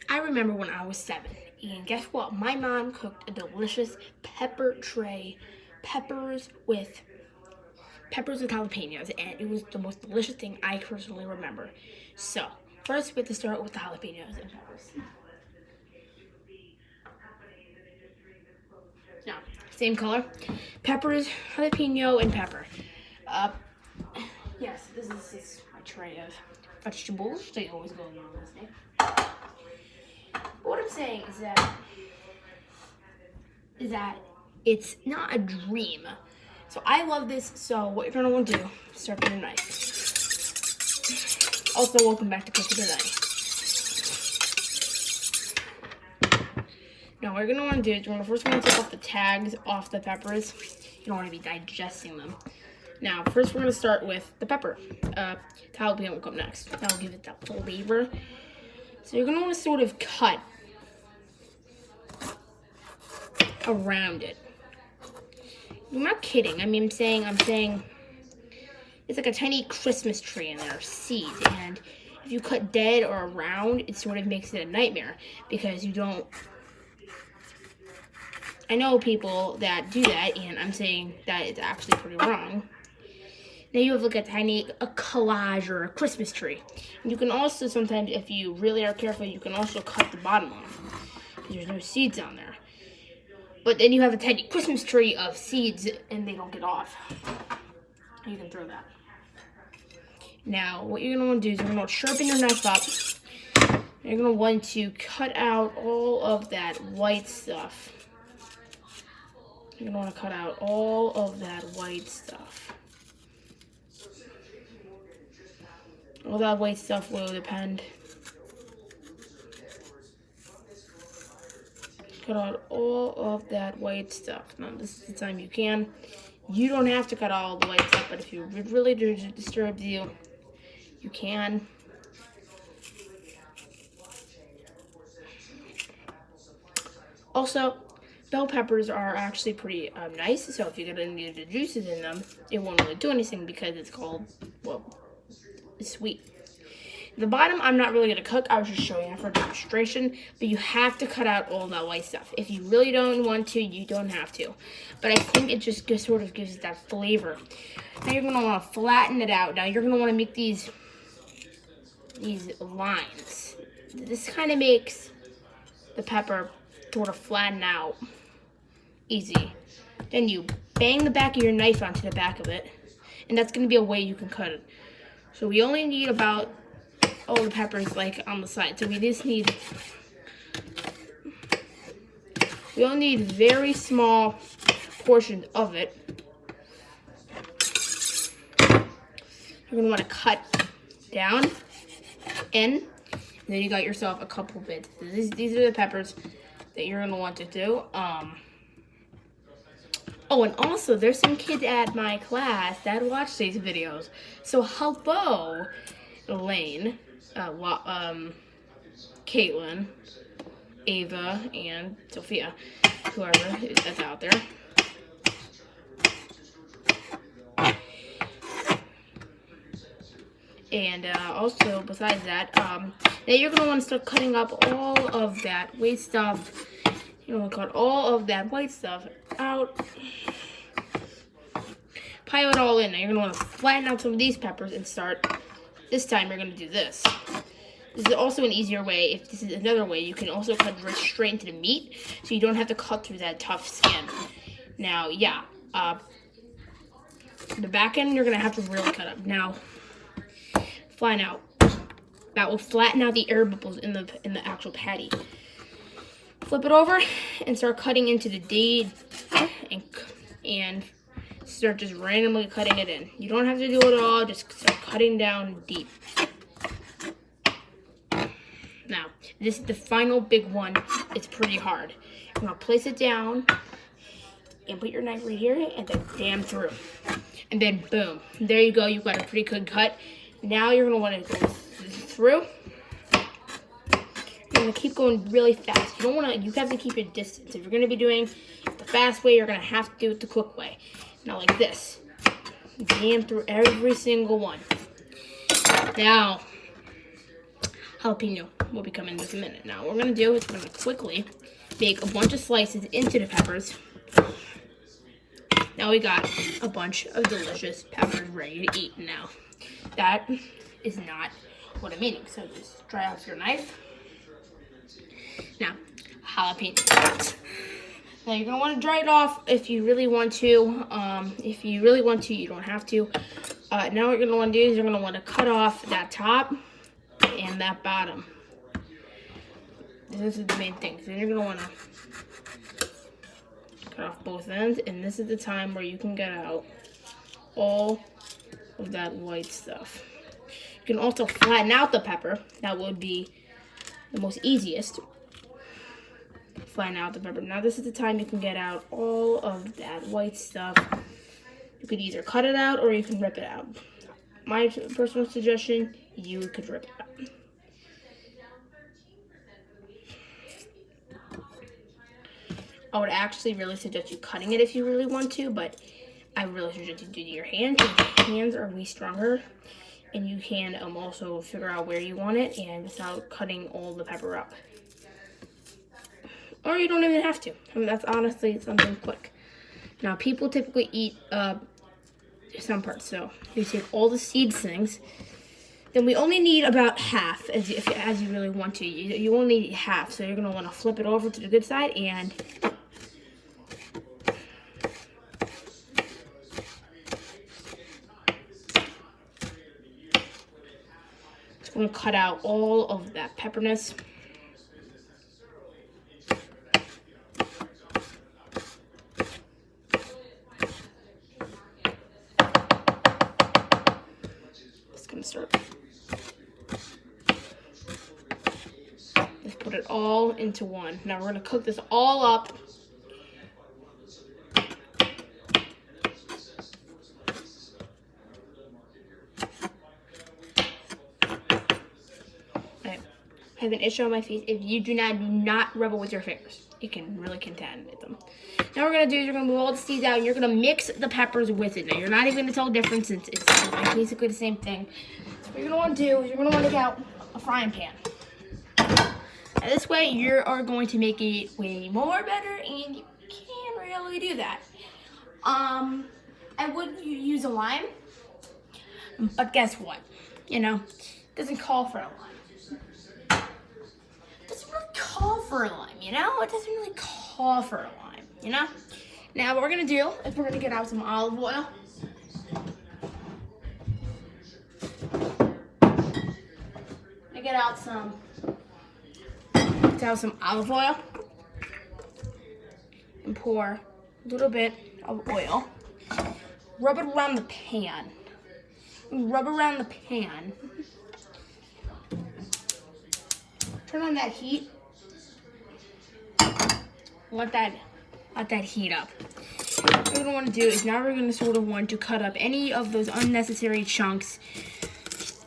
I remember when I was 7, and guess what? My mom cooked a delicious pepper tray, peppers with jalapenos, and it was the most delicious thing I personally remember. So, first we have to start with the jalapenos and peppers. Now, same color, peppers, jalapeno, and pepper. Uh, yes, this is my tray of vegetables. They always go along with it. But what I'm saying is that it's not a dream. So I love this. So what you're gonna want to do, start with your knife. Also, welcome back to Cooking Tonight. Now what you're gonna want to do is you're gonna first want to take off the tags off the peppers. You don't want to be digesting them. Now, first we're gonna start with the pepper. Jalapeno will come next. That will give it that flavor. So you're gonna want to sort of cut around it. I'm not kidding. I'm saying it's like a tiny Christmas tree and there are seeds. And if you cut dead or around, it sort of makes it a nightmare because you don't. I know people that do that, and I'm saying that it's actually pretty wrong. Now you have like a collage or a Christmas tree. And you can also sometimes, if you really are careful, you can also cut the bottom off. There's no seeds on there. But then you have a tiny Christmas tree of seeds and they don't get off. You can throw that. Now, what you're going to want to do is you're going to want to sharpen your knife up. You're going to want to cut out all of that white stuff. You're going to want to cut out all of that white stuff. All that white stuff will depend. Cut out all of that white stuff. Now, this is the time you can. You don't have to cut all the white stuff, but if it really disturbs you, you can. Also, bell peppers are actually pretty nice, so if you get any of the juices in them, it won't really do anything because it's called, well, it's sweet. The bottom, I'm not really going to cook. I was just showing it for demonstration. But you have to cut out all that white stuff. If you really don't want to, you don't have to. But I think it just sort of gives it that flavor. Now you're going to want to flatten it out. Now you're going to want to make these lines. This kind of makes the pepper sort of flatten out. Easy. Then you bang the back of your knife onto the back of it. And that's going to be a way you can cut it. So we only need about all the peppers like on the side. So we only need very small portions of it. You're gonna want to cut down in, and then you got yourself a couple bits. These are the peppers that you're gonna want to do. Oh, and also there's some kids at my class that watch these videos. So hello, Elaine. Caitlin, Ava, and Sophia, whoever that's out there. And also, besides that, now you're going to want to start cutting up all of that white stuff. You're going to cut all of that white stuff out. Pile it all in. Now you're going to want to flatten out some of these peppers and start. This time you're going to do this. This is also an easier way. If this is another way, you can also cut right straight into the meat, so you don't have to cut through that tough skin. Now, yeah, the back end you're going to have to really cut up. Now, flatten out. That will flatten out the air bubbles in the actual patty. Flip it over and start cutting into the date and start just randomly cutting it in. You don't have to do it all, just start cutting down deep. Now, this is the final big one. It's pretty hard. You're gonna place it down and put your knife right here and then jam through. And then boom, there you go, you've got a pretty good cut. Now you're gonna wanna go through. You're gonna keep going really fast. You have to keep your distance. If you're gonna be doing the fast way, you're gonna have to do it the quick way. Now like this, jam through every single one. Now, jalapeno will be coming in just a minute. Now, what we're going to do is we're going to quickly make a bunch of slices into the peppers. Now we got a bunch of delicious peppers ready to eat now. That is not what I'm eating. So just dry off your knife. Now, jalapeno. Now you're gonna want to dry it off if you really want to. If you really want to, you don't have to. Now what you're gonna want to do is you're gonna want to cut off that top and that bottom. This is the main thing. So then you're gonna want to cut off both ends, and this is the time where you can get out all of that white stuff. You can also flatten out the pepper. That would be the most easiest. Flatten out the pepper. Now this is the time you can get out all of that white stuff. You could either cut it out or you can rip it out. My personal suggestion, you could rip it out. I would actually really suggest you cutting it if you really want to, but I really suggest you do it to your hands. Your hands are way stronger, and you can also figure out where you want it and without cutting all the pepper up. Or you don't even have to. I mean, that's honestly something quick. Now, people typically eat some parts, so you take all the seeds things. Then we only need about half, as you really want to. You only need half, so you're going to want to flip it over to the good side and just going to cut out all of that pepperness. Start. Let's put it all into one. Now we're going to cook this all up. I have an issue on my face. If you do not rub it with your fingers, it can really contaminate them. Now what we're going to do is you're going to move all the seeds out and you're going to mix the peppers with it. Now you're not even going to tell the difference since it's basically the same thing. So what you're going to want to do is you're going to want to get out a frying pan. Now this way you are going to make it way more better, and you can really do that. I would use a lime, but guess what? You know, it doesn't call for a lime. It doesn't really call for a lime, you know? It doesn't really call for a lime. You know? Now what we're going to do is we're going to get out some olive oil. Get out some olive oil and pour a little bit of oil. Rub it around the pan. Rub around the pan. Turn on that heat. Let that heat up. What we're going to want to do is now we're going to sort of want to cut up any of those unnecessary chunks.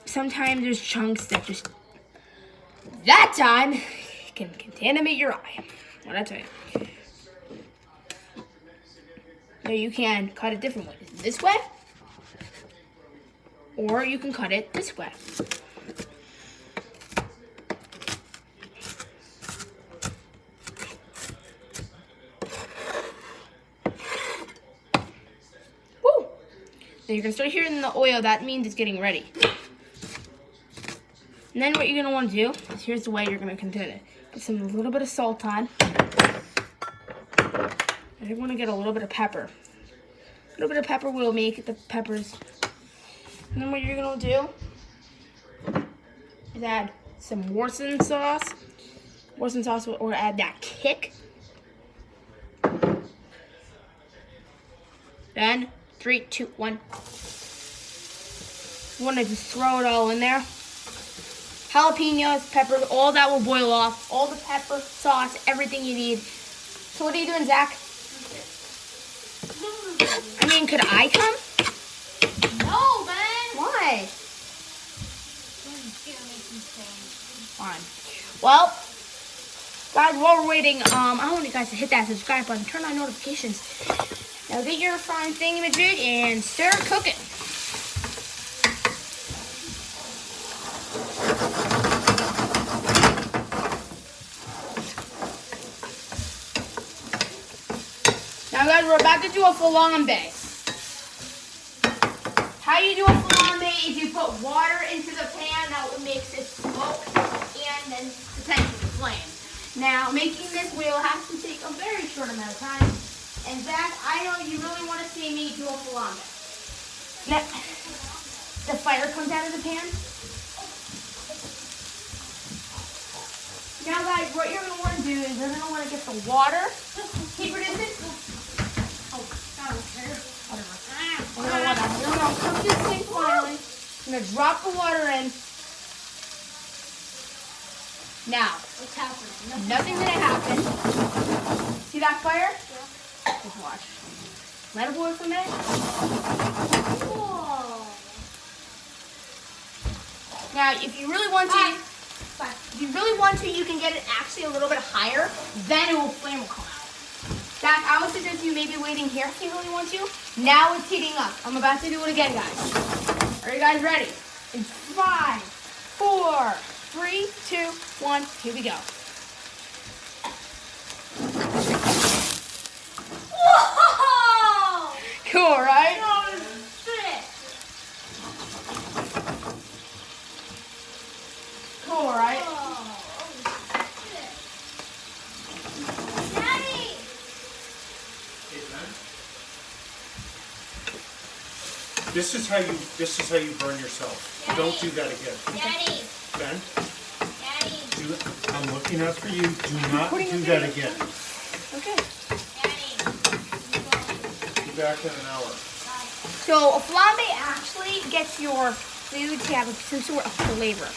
Sometimes there's chunks that just, that time, can contaminate your eye. What I tell you. Now you can cut it different ways. This way, or you can cut it this way. So you're going to start hearing the oil. That means it's getting ready. And then what you're going to want to do is, here's the way you're going to continue. Put a little bit of salt on. And you're going to get a little bit of pepper. A little bit of pepper will make the peppers. And then what you're going to do is add some Worcestershire sauce. Worcestershire sauce, or add that kick. Then 3, 2, 1. You want to just throw it all in there. Jalapenos, peppers, all that will boil off. All the pepper, sauce, everything you need. So what are you doing, Zach? I mean, could I come? No, man. Why? Fine. Well, guys, while we're waiting, I want you guys to hit that subscribe button, turn on notifications. Now get your frying thingamajig and start cooking. guys, we're about to do a flambe. How you do a flambe is you put water into the pan that makes it smoke and then potentially flame. Now, making this will have to take a very short amount of time. And Zach, I know you really want to see me do a flambe. Now, the fire comes out of the pan. Now, guys, what you're going to want to do is you're going to want to get the water. Keep it in this. Oh, I don't care. Whatever. We're going to cook this thing finally. I'm going to drop the water in. Now, What's happening? nothing's going to happen. See that fire? Yeah. Just watch. Let it boil for a minute. Whoa. Now, if you really want to, you can get it actually a little bit higher. Then flame will come out. Zach, I would suggest you maybe waiting here if you really want to. Now it's heating up. I'm about to do it again, guys. Are you guys ready? In 5, 4, 3, 2, 1. Here we go. Whoa! Cool, right? Oh, shit. Cool, right? Oh, shit. Daddy! This is how you burn yourself. Daddy. Don't do that again. Daddy! Ben, Daddy! I'm looking out for you. Do not Putting do it that in. again. Okay. Daddy! Be back in an hour. So a flambe actually gets your food to have some sort of flavor.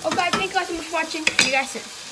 Okay, thank you guys so much for watching. See you guys soon.